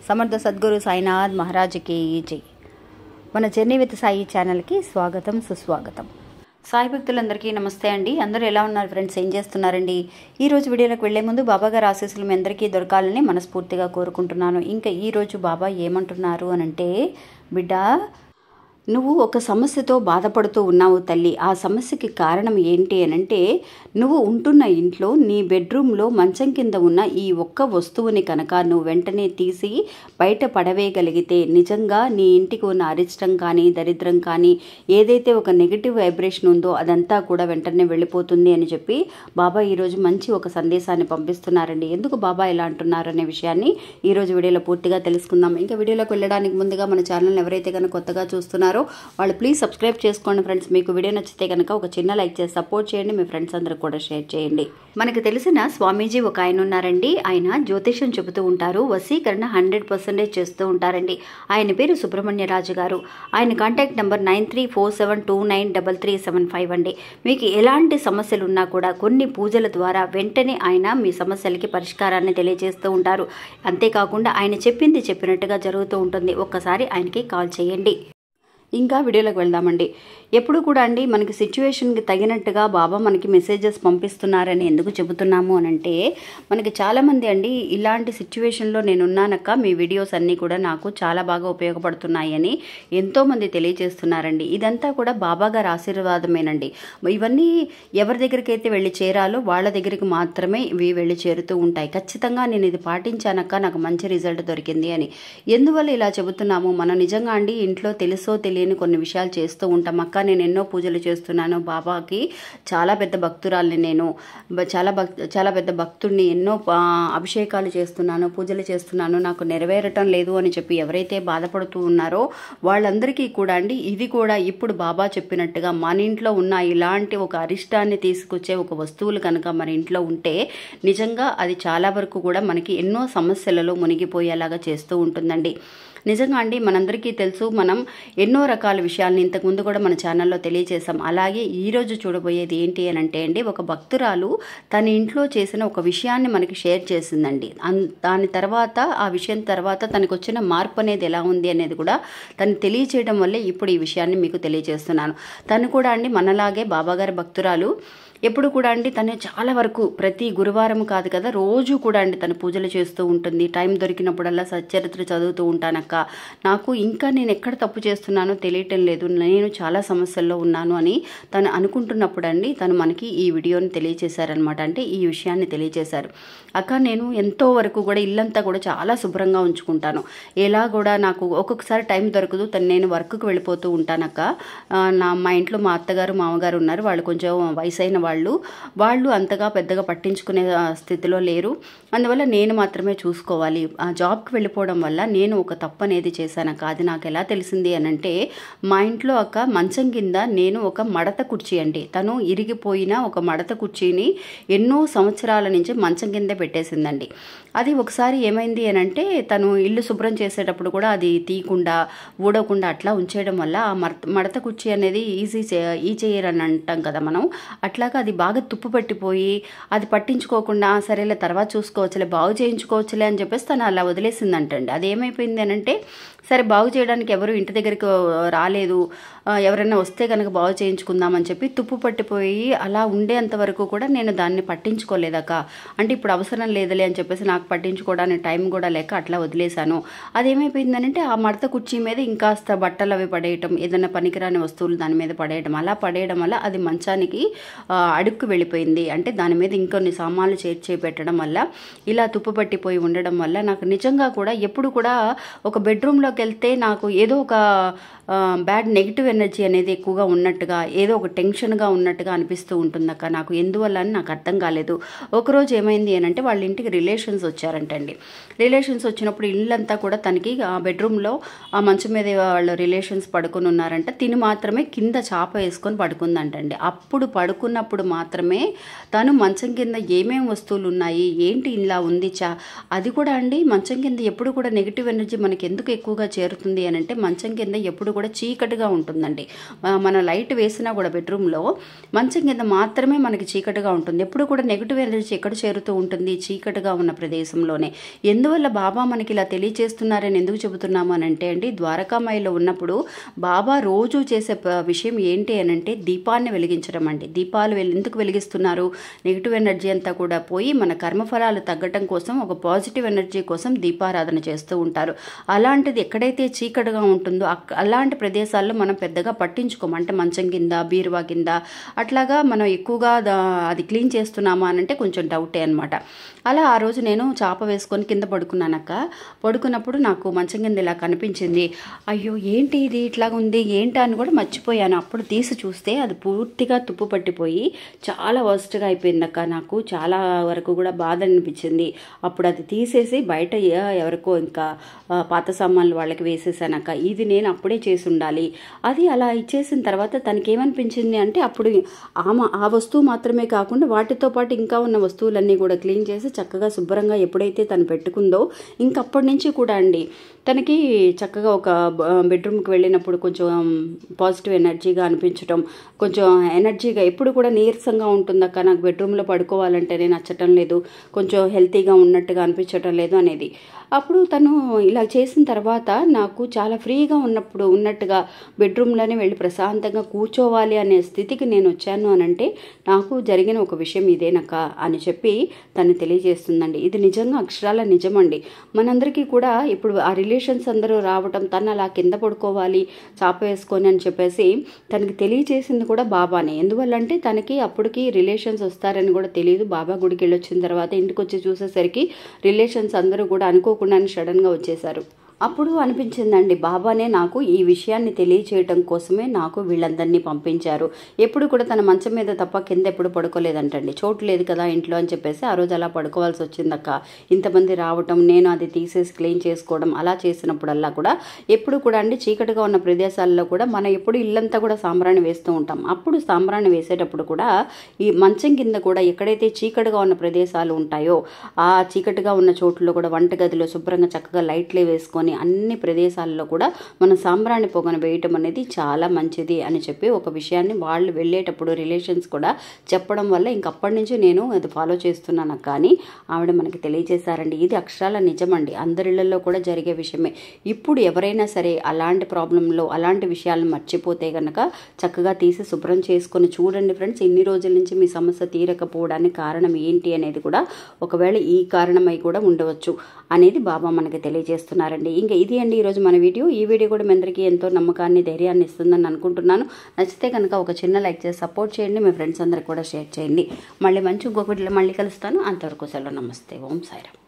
సమర్థ సద్గురు సాయినాథ్ మహారాజ్కి జై. మన జర్నీ విత్ సాయి ఛానల్కి స్వాగతం, సుస్వాగతం. సాయి భక్తులందరికీ నమస్తే అండి. అందరూ ఎలా ఉన్నారు ఫ్రెండ్స్? ఏం చేస్తున్నారండి? ఈరోజు వీడియోలోకి వెళ్లే ముందు బాబా గారి ఆశీస్సులు మీ అందరికీ దొరకాలని మనస్ఫూర్తిగా కోరుకుంటున్నాను. ఇంకా ఈరోజు బాబా ఏమంటున్నారు అనంటే, బిడ్డ, నువ్వు ఒక సమస్యతో బాధపడుతూ ఉన్నావు తల్లి. ఆ సమస్యకి కారణం ఏంటి అనంటే, నువ్వు ఉంటున్న ఇంట్లో నీ బెడ్రూమ్లో మంచం కింద ఉన్న ఈ ఒక్క వస్తువుని కనుక నువ్వు వెంటనే తీసి బయట పడవేయగలిగితే నిజంగా నీ ఇంటికి ఉన్న అరిష్టం కానీ, దరిద్రం కానీ, ఏదైతే ఒక నెగిటివ్ వైబ్రేషన్ ఉందో అదంతా కూడా వెంటనే వెళ్ళిపోతుంది అని చెప్పి బాబా ఈరోజు మంచి ఒక సందేశాన్ని పంపిస్తున్నారండి. ఎందుకు బాబా ఇలా అంటున్నారు అనే విషయాన్ని ఈరోజు వీడియోలో పూర్తిగా తెలుసుకుందాం. ఇంకా వీడియోలోకి వెళ్ళడానికి ముందుగా మన ఛానల్ని ఎవరైతే కనుక కొత్తగా చూస్తున్నారో వాళ్ళు ప్లీజ్ సబ్స్క్రైబ్ చేసుకోండి ఫ్రెండ్స్. మీకు వీడియో నచ్చితే కనుక ఒక చిన్న లైక్ చేసి సపోర్ట్ చేయండి. మీ ఫ్రెండ్స్ అందరూ కూడా షేర్ చేయండి. మనకు తెలిసిన స్వామీజీ ఒక ఆయన ఉన్నారండి. ఆయన జ్యోతిష్యం చెబుతూ ఉంటారు, వశీకరణ 100% చేస్తూ ఉంటారండి. ఆయన పేరు సుబ్రహ్మణ్యరాజు గారు. ఆయన కాంటాక్ట్ నెంబర్ 9347293375 అండి. మీకు ఎలాంటి సమస్యలు ఉన్నా కూడా కొన్ని పూజల ద్వారా వెంటనే ఆయన మీ సమస్యలకి పరిష్కారాన్ని తెలియజేస్తూ ఉంటారు. అంతేకాకుండా ఆయన చెప్పింది చెప్పినట్టుగా జరుగుతూ ఉంటుంది. ఒక్కసారి ఆయనకి కాల్ చేయండి. ఇంకా వీడియోలోకి వెళ్దామండి. ఎప్పుడు కూడా అండి మనకి సిచ్యువేషన్కి తగినట్టుగా బాబా మనకి మెసేజెస్ పంపిస్తున్నారని ఎందుకు చెబుతున్నాము అనంటే, మనకి చాలామంది అండి ఇలాంటి సిచ్యువేషన్లో నేనున్నానక్క, మీ వీడియోస్ అన్నీ కూడా నాకు చాలా బాగా ఉపయోగపడుతున్నాయి అని ఎంతోమంది తెలియజేస్తున్నారండి. ఇదంతా కూడా బాబా గారి ఆశీర్వాదమేనండి. ఇవన్నీ ఎవరి దగ్గరికి అయితే వెళ్ళి చేరాలో వాళ్ళ దగ్గరికి మాత్రమే ఇవి వెళ్ళి చేరుతూ ఉంటాయి. ఖచ్చితంగా నేను ఇది పాటించానక్క, నాకు మంచి రిజల్ట్ దొరికింది అని. ఎందువల్ల ఇలా చెబుతున్నాము? మనం నిజంగా అండి ఇంట్లో తెలుసో తెలియని కొన్ని విషయాలు చేస్తూ ఉంటాం. అక్క, నేను ఎన్నో పూజలు చేస్తున్నాను, బాబాకి చాలా పెద్ద భక్తురాల్ని, నేను చాలా పెద్ద భక్తుడిని, ఎన్నో అభిషేకాలు చేస్తున్నాను, పూజలు చేస్తున్నాను, నాకు నెరవేరటం లేదు అని చెప్పి ఎవరైతే బాధపడుతూ ఉన్నారో వాళ్ళందరికీ కూడా అండి ఇది కూడా ఇప్పుడు బాబా చెప్పినట్టుగా మన ఇంట్లో ఉన్న ఇలాంటి ఒక అరిష్టాన్ని తీసుకొచ్చే ఒక వస్తువులు కనుక మన ఇంట్లో ఉంటే నిజంగా అది చాలా వరకు కూడా మనకి ఎన్నో సమస్యలలో మునిగిపోయేలాగా చేస్తూ ఉంటుందండి. నిజంగా అండి మనందరికీ తెలుసు, మనం ఎన్నో రకాల విషయాలను ఇంతకుముందు కూడా మన ఛానల్లో తెలియజేసాం. అలాగే ఈరోజు చూడబోయేది ఏంటి అని అంటే అండి, ఒక భక్తురాలు తన ఇంట్లో చేసిన ఒక విషయాన్ని మనకి షేర్ చేసిందండి. దాని తర్వాత ఆ విషయం తర్వాత తనకు వచ్చిన మార్పు అనేది ఎలా ఉంది అనేది కూడా తను తెలియచేయడం వల్లే ఇప్పుడు ఈ విషయాన్ని మీకు తెలియజేస్తున్నాను. తను కూడా అండి మనలాగే బాబాగారి భక్తురాలు. ఎప్పుడు కూడా అండి తను చాలా వరకు ప్రతి గురువారం కాదు కదా, రోజు కూడా అండి తను పూజలు చేస్తూ ఉంటుంది. టైం దొరికినప్పుడల్లా సచ్చరిత్ర చదువుతూ ఉంటానక్క, నాకు ఇంకా నేను ఎక్కడ తప్పు చేస్తున్నానో తెలియటం లేదు, నేను చాలా సమస్యల్లో ఉన్నాను అని తను అనుకుంటున్నప్పుడు అండి తను మనకి ఈ వీడియోని తెలియజేశారనమాట. అంటే ఈ విషయాన్ని తెలియజేశారు. అక్క, నేను ఎంతో వరకు కూడా ఇల్లంతా కూడా చాలా శుభ్రంగా ఉంచుకుంటాను. ఎలా కూడా నాకు ఒక్కొక్కసారి టైం దొరకదు, నేను వర్క్కి వెళ్ళిపోతూ ఉంటానక్క. మా ఇంట్లో మా అత్తగారు మామగారు ఉన్నారు, వాళ్ళు కొంచెం వయసైన వాళ్ళు అంతగా పెద్దగా పట్టించుకునే స్థితిలో లేరు. అందువల్ల నేను మాత్రమే చూసుకోవాలి. ఆ జాబ్కి వెళ్ళిపోవడం వల్ల నేను ఒక తప్పు అనేది చేశానక్క. అది నాకు ఎలా తెలిసింది అనంటే, మా ఇంట్లో అక్క మంచం కింద నేను ఒక మడత కుర్చీ అండి, తను ఇరిగిపోయిన ఒక మడత కుర్చీని ఎన్నో సంవత్సరాల నుంచి మంచం కిందే పెట్టేసిందండి. అది ఒకసారి ఏమైంది అనంటే, తను ఇల్లు శుభ్రం చేసేటప్పుడు కూడా అది తీయకుండా ఊడకుండా అట్లా ఉంచేయడం వల్ల ఆ మడత కుర్చీ అనేది ఈ చేయరని అంటాం కదా మనం, అట్లాగా అది బాగా తుప్పు పట్టిపోయి అది పట్టించుకోకుండా సరేలే తర్వాత చూసుకోవచ్చులే, బాగు చేయించుకోవచ్చులే అని చెప్పేసి తను అలా వదిలేసిందంటండి. అది ఏమైపోయింది అనంటే, సరే బాగు చేయడానికి ఎవరు ఇంటి దగ్గరికి రాలేదు, ఎవరైనా వస్తే కనుక బాగు చేయించుకుందామని చెప్పి తుప్పు పట్టిపోయి అలా ఉండేంత వరకు కూడా నేను దాన్ని పట్టించుకోలేదక్క. అంటే ఇప్పుడు అవసరం లేదులే అని చెప్పేసి నాకు పట్టించుకోవడానికి టైం కూడా లేక అట్లా వదిలేశాను. అదేమైపోయిందనంటే ఆ మడత కుర్చీ మీద ఇంకాస్త బట్టలు అవి పడేయటం, ఏదైనా పనికిరాని వస్తువులు దాని మీద పడేయడం, అలా పడేయడం వల్ల అది మంచానికి అడుక్కు వెళ్ళిపోయింది. అంటే దాని మీద ఇంకొన్ని సామాన్లు చేర్చి పెట్టడం వల్ల ఇలా తుప్పు పట్టిపోయి ఉండడం వల్ల నాకు నిజంగా కూడా ఎప్పుడు కూడా ఒక బెడ్రూమ్లోకి వెళ్తే నాకు ఏదో ఒక బ్యాడ్ నెగిటివ్ ఎనర్జీ అనేది ఎక్కువగా ఉన్నట్టుగా, ఏదో ఒక టెన్షన్గా ఉన్నట్టుగా అనిపిస్తూ ఉంటుందక్క. నాకు ఎందువల్ల అని నాకు అర్థం కాలేదు. ఒకరోజు ఏమైంది అని అంటే, వాళ్ళ ఇంటికి రిలేషన్స్ వచ్చారంటండి. రిలేషన్స్ వచ్చినప్పుడు ఇల్లంతా కూడా తనకి ఆ బెడ్రూమ్లో ఆ మంచం మీద వాళ్ళ రిలేషన్స్ పడుకొని ఉన్నారంట. తిని మాత్రమే కింద చాప వేసుకొని పడుకుందంటండి. అప్పుడు పడుకున్నప్పుడు ఉన్నప్పుడు మాత్రమే తను మంచం కింద ఏమేమి వస్తువులు ఉన్నాయి, ఏంటి ఇలా ఉంది అది కూడా అండి. మంచం కింద ఎప్పుడు కూడా నెగిటివ్ ఎనర్జీ మనకి ఎందుకు ఎక్కువగా చేరుతుంది అని అంటే, మంచం కింద ఎప్పుడు కూడా చీకటిగా ఉంటుందండి. మన లైట్ వేసినా కూడా బెడ్రూమ్లో మంచం కింద మాత్రమే మనకి చీకటిగా ఉంటుంది. ఎప్పుడు కూడా నెగిటివ్ ఎనర్జీ ఎక్కడ చేరుతూ ఉంటుంది? చీకటిగా ఉన్న ప్రదేశంలోనే. ఎందువల్ల బాబా మనకి ఇలా తెలియజేస్తున్నారని ఎందుకు చెబుతున్నాము అని అంటే అండి, ద్వారకామాయిలో ఉన్నప్పుడు బాబా రోజు చేసే విషయం ఏంటి అని అంటే దీపాన్ని వెలిగించడం అండి. దీపాలు ఎందుకు వెలిగిస్తున్నారు? నెగిటివ్ ఎనర్జీ అంతా కూడా పోయి మన కర్మఫలాలు తగ్గటం కోసం, ఒక పాజిటివ్ ఎనర్జీ కోసం దీపారాధన చేస్తూ ఉంటారు. అలాంటిది ఎక్కడైతే చీకటిగా ఉంటుందో అలాంటి ప్రదేశాల్లో మనం పెద్దగా పట్టించుకోము. అంటే మంచం కింద, బీరువా కింద అట్లాగా మనం ఎక్కువగా అది క్లీన్ చేస్తున్నామా అనంటే కొంచెం డౌటే అనమాట. అలా ఆ రోజు నేను చాప వేసుకొని కింద పడుకున్నానక్క. పడుకున్నప్పుడు నాకు మంచం కింద ఇలా కనిపించింది. అయ్యో ఏంటి ఇది ఇట్లాగా ఉంది ఏంటా అని కూడా మర్చిపోయాను. అప్పుడు తీసి చూస్తే అది పూర్తిగా తుప్పు పట్టిపోయి చాలా వర్స్ట్గా అయిపోయిందక్క. నాకు చాలా వరకు కూడా బాధ అనిపించింది. అప్పుడు అది తీసేసి బయట ఎవరికో ఇంకా పాత సామాన్లు వాళ్ళకి వేసేసానక్క. ఇది నేను అప్పుడే చేసి ఉండాలి. అది అలా ఇచ్చేసిన తర్వాత తనకి ఏమనిపించింది అంటే, అప్పుడు ఆ వస్తువు మాత్రమే కాకుండా వాటితో పాటు ఇంకా ఉన్న వస్తువులన్నీ కూడా క్లీన్ చేసి చక్కగా శుభ్రంగా ఎప్పుడైతే తను పెట్టుకుందో ఇంకప్పటి నుంచి కూడా అండి తనకి చక్కగా ఒక బెడ్రూమ్కి వెళ్ళినప్పుడు కొంచెం పాజిటివ్ ఎనర్జీగా అనిపించడం, కొంచెం ఎనర్జీగా ఎప్పుడు కూడా నీరసంగా ఉంటుందక్క. నాకు బెడ్రూమ్లో పడుకోవాలంటేనే నచ్చటం లేదు, కొంచెం హెల్తీగా ఉన్నట్టుగా అనిపించటం లేదు అనేది. అప్పుడు తను ఇలా చేసిన తర్వాత నాకు చాలా ఫ్రీగా ఉన్నట్టుగా బెడ్రూమ్లోనే వెళ్ళి ప్రశాంతంగా కూర్చోవాలి అనే స్థితికి నేను వచ్చాను అని అంటే నాకు జరిగిన ఒక విషయం ఇదేనక్క అని చెప్పి తను తెలియజేస్తుందండి. ఇది నిజంగా అక్షరాల నిజమండి. మనందరికీ కూడా ఇప్పుడు ఆ రిలేషన్స్ అందరూ రావటం, తను అలా కింద పడుకోవాలి చాప వేసుకొని అని చెప్పేసి తనకి తెలియజేసింది కూడా బాబానే. ఎందువల్లంటే తనకి అప్పటికి రిలేషన్స్ వస్తారని కూడా తెలియదు. బాబా గుడికి వెళ్ళొచ్చిన తర్వాత ఇంటికి వచ్చి చూసేసరికి రిలేషన్స్ అందరూ కూడా అనుకోకుండానే సడన్గా వచ్చేసారు. అప్పుడు అనిపించిందండి, బాబానే నాకు ఈ విషయాన్ని తెలియచేయటం కోసమే నాకు వీళ్ళందరినీ పంపించారు. ఎప్పుడు కూడా తన మంచం మీద తప్ప కింద ఎప్పుడు పడుకోలేదంటండి. చోటు లేదు కదా ఇంట్లో అని చెప్పేసి ఆ రోజు అలా పడుకోవాల్సి వచ్చిందక్క. ఇంతమంది రావటం, నేను అది తీసేసి క్లీన్ చేసుకోవడం అలా చేసినప్పుడల్లా కూడా ఎప్పుడు కూడా అండి చీకటిగా ఉన్న ప్రదేశాల్లో కూడా మనం ఎప్పుడు ఇల్లంతా కూడా సాంబ్రాణి వేస్తూ ఉంటాం. అప్పుడు సాంబ్రాణి వేసేటప్పుడు కూడా ఈ మంచం కింద కూడా ఎక్కడైతే చీకటిగా ఉన్న ప్రదేశాలు ఉంటాయో ఆ చీకటిగా ఉన్న చోట్లలో కూడా వంటగదిలో శుభ్రంగా చక్కగా లైట్లే వేసుకొని అన్ని ప్రదేశాల్లో కూడా మనం సాంబ్రాణి పొగను వేయటం అనేది చాలా మంచిది అని చెప్పి ఒక విషయాన్ని వాళ్ళు వెళ్ళేటప్పుడు రిలేషన్స్ కూడా చెప్పడం వల్ల ఇంకప్పటి నుంచి నేను అది ఫాలో చేస్తున్నాను. కానీ ఆవిడ మనకి తెలియజేశారండి. ఇది అక్షరాల నిజమండి, అందరిళ్లలో కూడా జరిగే విషయమే. ఇప్పుడు ఎవరైనా సరే అలాంటి ప్రాబ్లంలో అలాంటి విషయాలను మర్చిపోతే కనుక చక్కగా తీసి శుభ్రం చేసుకొని చూడండి ఫ్రెండ్స్. ఇన్ని రోజుల నుంచి మీ సమస్య తీరకపోవడానికి కారణం ఏంటి అనేది కూడా ఒకవేళ ఈ కారణమై కూడా ఉండవచ్చు అనేది బాబా మనకి తెలియజేస్తున్నారండి. ఇంకా ఇది అండి ఈరోజు మన వీడియో. ఈ వీడియో కూడా మీ అందరికీ ఎంతో నమ్మకాన్ని, ధైర్యాన్ని ఇస్తుందని అనుకుంటున్నాను. నచ్చితే కనుక ఒక చిన్న లైక్ చేసి సపోర్ట్ చేయండి. మీ ఫ్రెండ్స్ అందరికి కూడా షేర్ చేయండి. మళ్ళీ మంచి ఇంకొక వీడియోలో మళ్ళీ కలుస్తాను. అంతవరకు సెలవు. నమస్తే. ఓం సాయిరామ్.